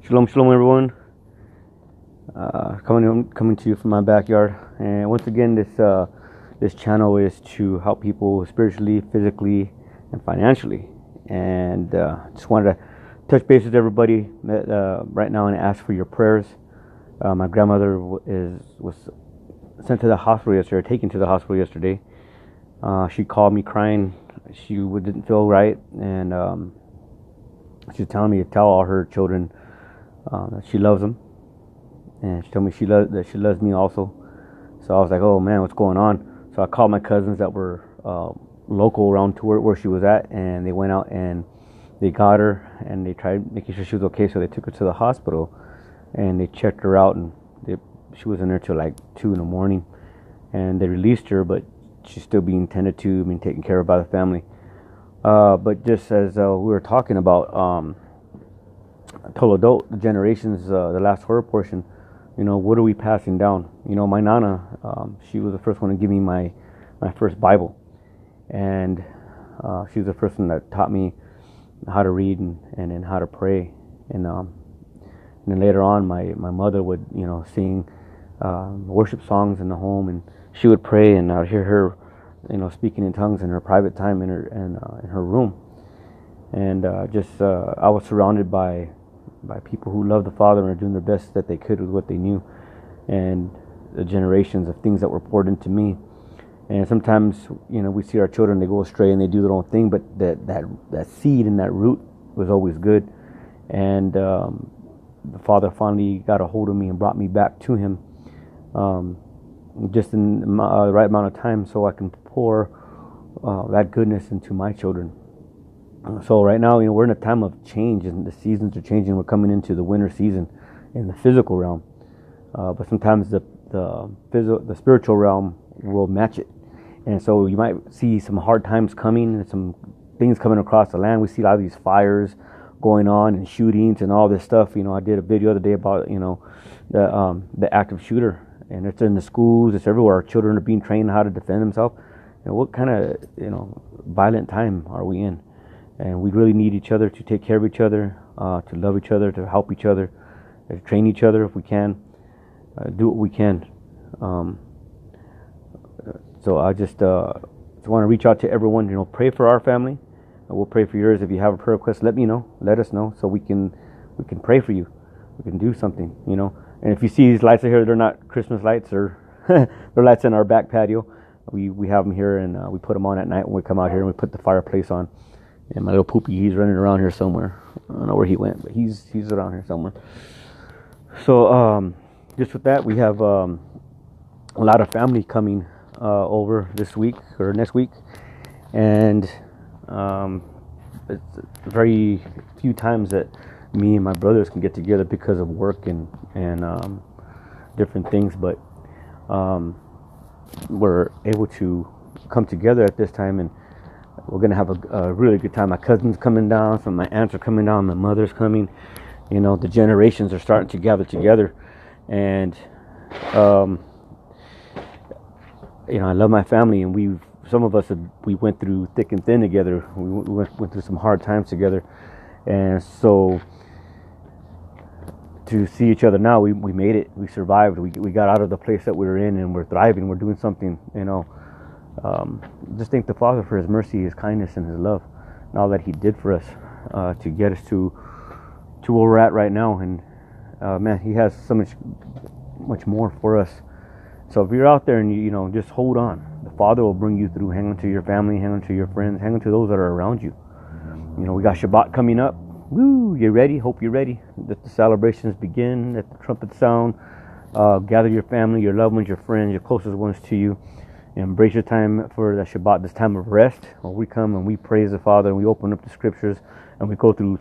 Shalom, shalom, everyone. Coming to you from my backyard, and once again, this channel is to help people spiritually, physically, and financially. And just wanted to touch base with everybody right now and ask for your prayers. My grandmother was sent to the hospital yesterday, taken to the hospital yesterday. She called me crying. She didn't feel right, and she was telling me to tell all her children that she loves them, and she told me that she loves me also. So I was like, oh man, what's going on? So I called my cousins that were local around to where she was at, and they went out and they got her, and they tried making sure she was okay. So they took her to the hospital, and they checked her out, and she was in there till like 2 in the morning, and they released her, but she's still being tended to, being taken care of by the family. But just as we were talking about Tolodot, the generations, the last horror portion, what are we passing down? My Nana, she was the first one to give me my first Bible. And she was the first one that taught me how to read and then how to pray. And then later on, my mother would, sing worship songs in the home, and she would pray, and I'd hear her, speaking in tongues in her private time in her room. And I was surrounded by people who loved the Father and are doing their best that they could with what they knew, and the generations of things that were poured into me. And sometimes, we see our children, they go astray and they do their own thing, but that seed and that root was always good. And the Father finally got a hold of me and brought me back to Him, just in the right amount of time, so I can pour that goodness into my children. So right now, we're in a time of change, and the seasons are changing. We're coming into the winter season in the physical realm, but sometimes the spiritual realm will match it. And so you might see some hard times coming and some things coming across the land. We see a lot of these fires going on and shootings and all this stuff. I did a video the other day about the active shooter, and it's in the schools, it's everywhere. Our children are being trained how to defend themselves. What kind of violent time are we in? And we really need each other to take care of each other, to love each other, to help each other, to train each other if we can, do what we can. So I just want to reach out to everyone. Pray for our family. We'll pray for yours. If you have a prayer request, let me know. Let us know so we can pray for you. We can do something. And if you see these lights out here, they're not Christmas lights, or they're lights in our back patio. We have them here, and we put them on at night when we come out here, and we put the fireplace on. And my little poopy, he's running around here somewhere. I don't know where he went, but he's around here somewhere. So just with that, we have a lot of family coming over this week or next week, and it's very few times that me and my brothers can get together because of work and different things. But we're able to come together at this time, and we're going to have a really good time. My cousin's coming down, some of my aunts are coming down, my mother's coming. The generations are starting to gather together. And, I love my family, and some of us, we went through thick and thin together. We went through some hard times together. And so to see each other now, we made it, we survived, we got out of the place that we were in, and we're thriving, we're doing something, just thank the Father for His mercy, His kindness, and His love, and all that He did for us to get us to where we're at right now. And man, He has so much more for us. So if you're out there and you just hold on, the Father will bring you through. Hang on to your family, hang on to your friends, hang on to those that are around you. We got Shabbat coming up. Woo! You ready? Hope you're ready. Let the celebrations begin. Let the trumpets sound. Gather your family, your loved ones, your friends, your closest ones to you. Embrace your time for the Shabbat, this time of rest, where we come and we praise the Father, and we open up the scriptures, and we go through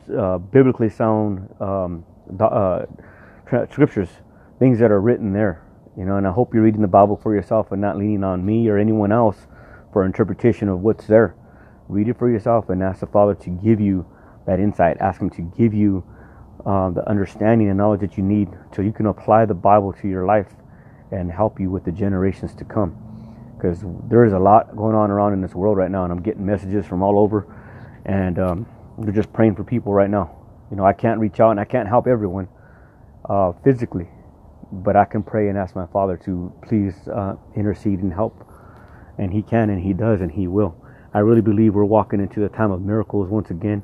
biblically sound scriptures, things that are written there. And I hope you're reading the Bible for yourself and not leaning on me or anyone else for interpretation of what's there. Read it for yourself and ask the Father to give you that insight. Ask Him to give you the understanding and knowledge that you need, so you can apply the Bible to your life and help you with the generations to come. Because there is a lot going on around in this world right now, and I'm getting messages from all over, and they're just praying for people right now. I can't reach out and I can't help everyone physically, but I can pray and ask my Father to please intercede and help. And He can, and He does, and He will. I really believe we're walking into the time of miracles once again.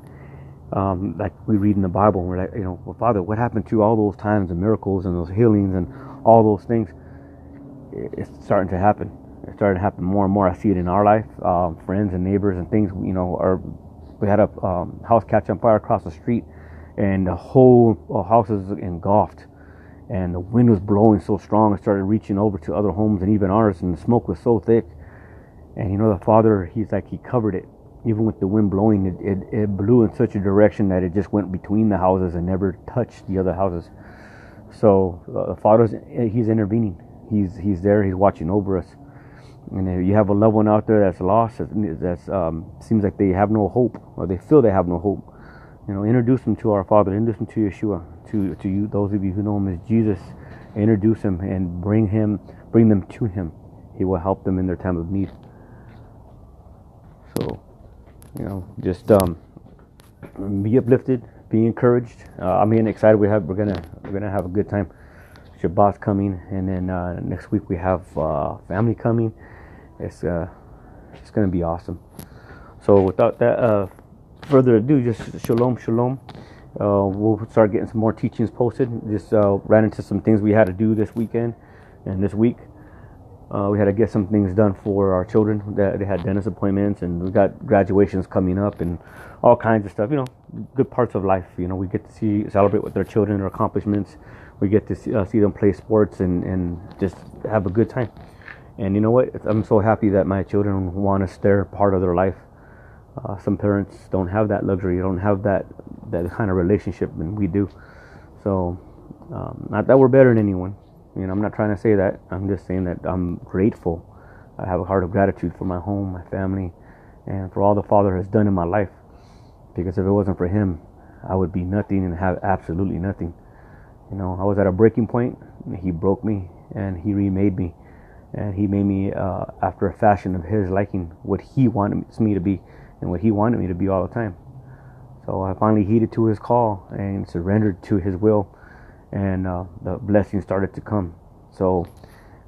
Like we read in the Bible, and we're like, well, Father, what happened to all those times of miracles and those healings and all those things? It's starting to happen. It's starting to happen more and more. I see it in our life, friends and neighbors and things. We had a house catch on fire across the street, and the whole house is engulfed. And the wind was blowing so strong, it started reaching over to other homes and even ours, and the smoke was so thick. And the Father, He's like, He covered it. Even with the wind blowing, it blew in such a direction that it just went between the houses and never touched the other houses. So the Father's, He's intervening. He's there. He's watching over us. And if you have a loved one out there that's lost, that's seems like they have no hope, or they feel they have no hope, introduce them to our Father. Introduce them to Yeshua. To you, those of you who know Him as Jesus, introduce Him and bring them to Him. He will help them in their time of need. So, just be uplifted, be encouraged. I'm getting excited. We're gonna have a good time. Shabbat's coming, and then next week we have family coming. It's gonna be awesome. So without that further ado, just shalom. We'll start getting some more teachings posted. Just ran into some things we had to do this weekend and this week. We had to get some things done for our children. They had dentist appointments, and we got graduations coming up and all kinds of stuff. Good parts of life. We get to celebrate with their children, their accomplishments. We get to see them play sports and just have a good time. And you know what? I'm so happy that my children want us there, part of their life. Some parents don't have that luxury, don't have that kind of relationship, and we do. So, not that we're better than anyone. I'm not trying to say that. I'm just saying that I'm grateful. I have a heart of gratitude for my home, my family, and for all the Father has done in my life. Because if it wasn't for Him, I would be nothing and have absolutely nothing. I was at a breaking point. He broke me, and He remade me. And He made me after a fashion of His liking, what He wanted me to be and what He wanted me to be all the time. So I finally heeded to His call and surrendered to His will, and the blessing started to come. So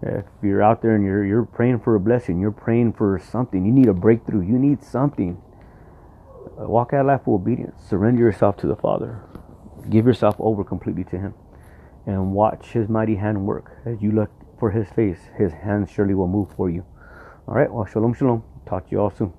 if you're out there and you're praying for a blessing, you're praying for something, you need a breakthrough, you need something, walk out life with obedience. Surrender yourself to the Father. Give yourself over completely to Him, and watch His mighty hand work. As you look for His face, His hand surely will move for you. All right, well, shalom. Talk to you all soon.